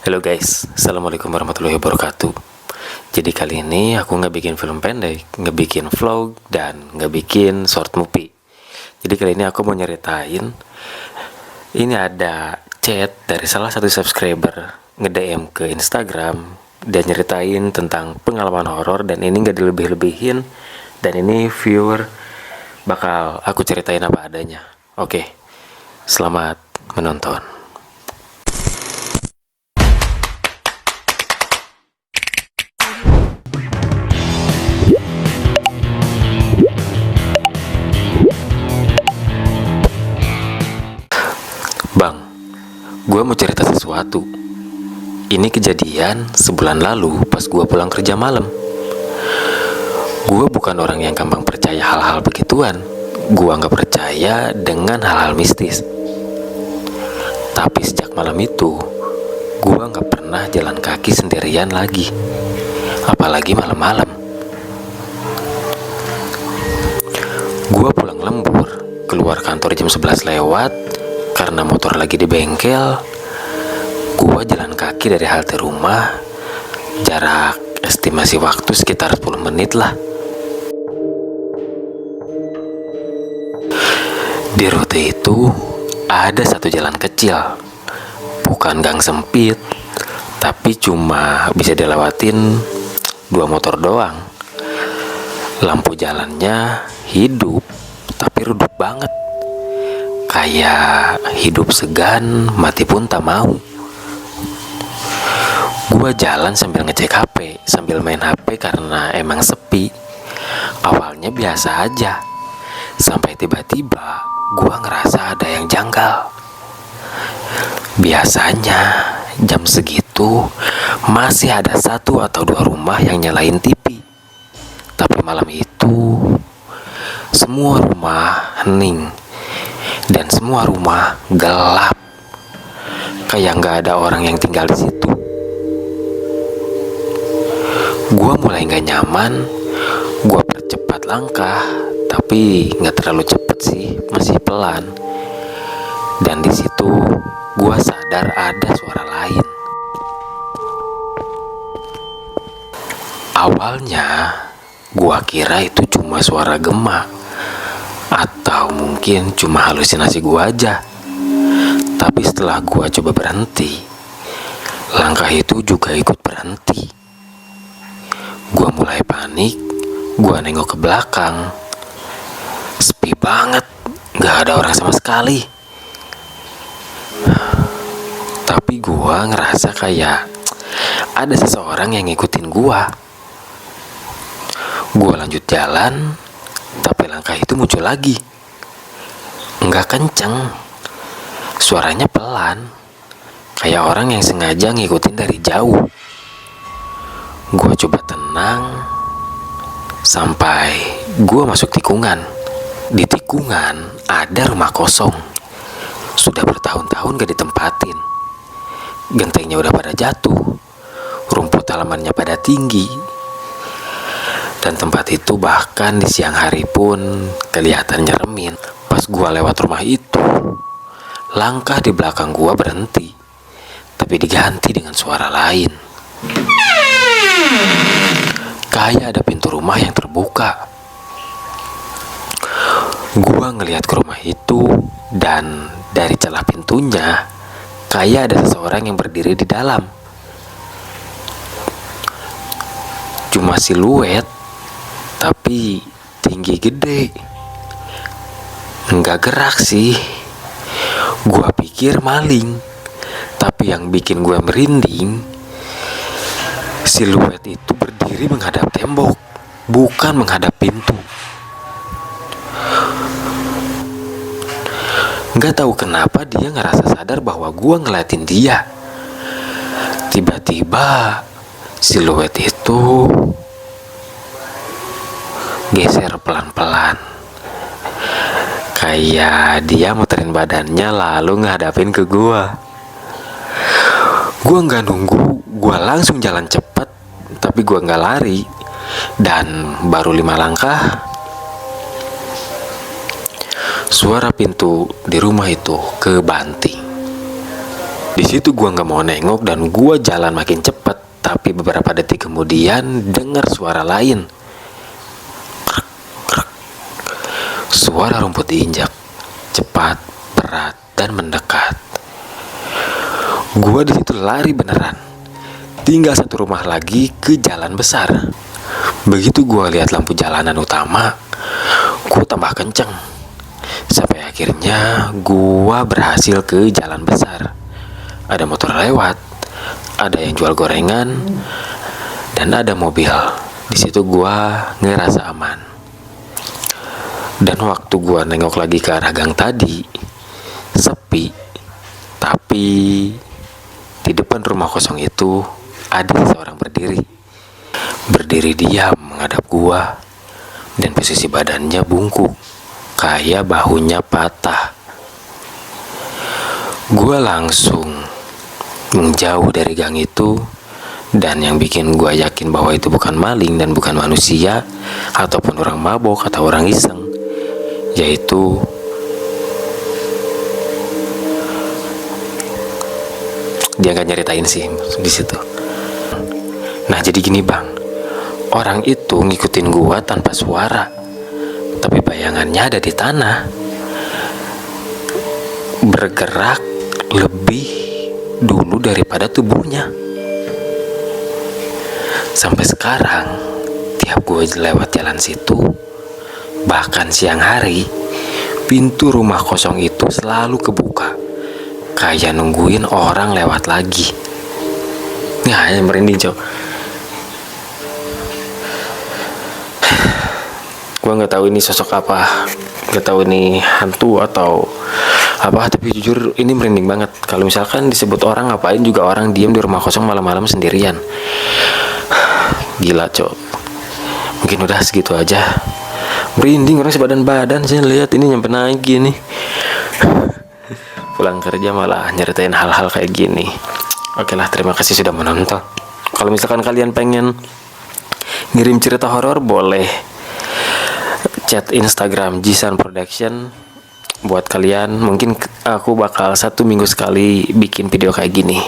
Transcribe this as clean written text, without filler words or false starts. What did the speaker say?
Halo guys, assalamualaikum warahmatullahi wabarakatuh. Jadi kali ini aku nggak bikin film pendek, nggak bikin vlog, dan nggak bikin short movie. Jadi kali ini aku mau nyeritain. Ini ada chat dari salah satu subscriber nge-DM ke Instagram dan nyeritain tentang pengalaman horor, dan ini nggak dilebih-lebihin. Dan ini viewer bakal aku ceritain apa adanya. Oke, selamat menonton. Bang, gue mau cerita sesuatu. Ini kejadian sebulan lalu pas gue pulang kerja malam. Gue bukan orang yang gampang percaya hal-hal begituan. Gue nggak percaya dengan hal-hal mistis. Tapi sejak malam itu, gue nggak pernah jalan kaki sendirian lagi. Apalagi malam-malam. Gue pulang lembur, keluar kantor jam 11 lewat. Karena motor lagi di bengkel, gua jalan kaki dari halte rumah. Jarak estimasi waktu sekitar 10 menit lah. Di rute itu ada satu jalan kecil. Bukan gang sempit, tapi cuma bisa dilewatin 2 motor doang. Lampu jalannya hidup, tapi redup banget. Kayak hidup segan, mati pun tak mau. Gua jalan sambil ngecek HP, sambil main HP karena emang sepi. Awalnya biasa aja, sampai tiba-tiba gua ngerasa ada yang janggal. Biasanya jam segitu masih ada 1 atau 2 rumah yang nyalain TV. Tapi malam itu semua rumah hening. Dan semua rumah gelap, kayak nggak ada orang yang tinggal di situ. Gua mulai nggak nyaman. Gua percepat langkah, tapi nggak terlalu cepet sih, masih pelan. Dan di situ gua sadar ada suara lain. Awalnya gua kira itu cuma suara gema, atau mungkin cuma halusinasi gua aja. Tapi setelah gua coba berhenti, langkah itu juga ikut berhenti. Gua mulai panik. Gua nengok ke belakang. Sepi banget, gak ada orang sama sekali. Tapi gua ngerasa kayak ada seseorang yang ngikutin gua. Gua lanjut jalan, tapi langkah itu muncul lagi. Enggak kenceng, suaranya pelan, kayak orang yang sengaja ngikutin dari jauh. Gua coba tenang sampai gua masuk tikungan. Di tikungan ada rumah kosong. Sudah bertahun-tahun gak ditempatin. Gentengnya udah pada jatuh, rumput halamannya pada tinggi. Dan tempat itu bahkan di siang hari pun kelihatan nyeremin. Pas gua lewat rumah itu, langkah di belakang gua berhenti, tapi diganti dengan suara lain. Kayak ada pintu rumah yang terbuka. Gua ngelihat ke rumah itu, dan dari celah pintunya kayak ada seseorang yang berdiri di dalam. Cuma siluet, tapi tinggi gede. Enggak gerak sih. Gua pikir maling. Tapi yang bikin gua merinding, siluet itu berdiri menghadap tembok, bukan menghadap pintu. Enggak tahu kenapa dia ngerasa sadar bahwa gua ngeliatin dia. Tiba-tiba siluet itu geser pelan-pelan, kayak dia muterin badannya lalu ngadapin ke gua. Gua nggak nunggu, gua langsung jalan cepet. Tapi gua nggak lari. Dan baru 5 langkah, suara pintu di rumah itu kebanting. Di situ gua nggak mau nengok dan gua jalan makin cepat. Tapi beberapa detik kemudian dengar suara lain. Krek, krek. Suara rumput diinjak. Cepat, berat, dan mendekat. Gua di situ lari beneran. Tinggal satu rumah lagi ke jalan besar. Begitu gua lihat lampu jalanan utama, gua tambah kenceng. Sampai akhirnya gua berhasil ke jalan besar. Ada motor lewat, ada yang jual gorengan, dan ada mobil. Di situ gua ngerasa aman. Dan waktu gua nengok lagi ke arah gang tadi, sepi. Tapi di depan rumah kosong itu ada seseorang berdiri. Berdiri diam menghadap gua, dan posisi badannya bungkuk, kayak bahunya patah. Gua langsung menjauh dari gang itu, dan yang bikin gua yakin bahwa itu bukan maling dan bukan manusia ataupun orang mabok atau orang iseng, yaitu dia nggak nyeritain sih di situ. Nah jadi gini bang, orang itu ngikutin gua tanpa suara, tapi bayangannya ada di tanah, bergerak lebih dulu daripada tubuhnya. Sampai sekarang tiap gue lewat jalan situ, bahkan siang hari, pintu rumah kosong itu selalu kebuka, kayak nungguin orang lewat lagi. Nah, yang merinding cok. Gue nggak tahu ini sosok apa, nggak tahu ini hantu atau apa, tapi jujur ini merinding banget. Kalau misalkan disebut orang, ngapain juga orang diem di rumah kosong malam-malam sendirian. Gila cok. Mungkin udah segitu aja. Merinding orang sebadan-badan sih lihat ini nyampe naik gini. Pulang kerja malah nyeritain hal-hal kayak gini. Oke lah, terima kasih sudah menonton. Kalau misalkan kalian pengen ngirim cerita horor, boleh chat Instagram Jisan Production. Buat kalian, mungkin aku bakal 1 minggu sekali bikin video kayak gini.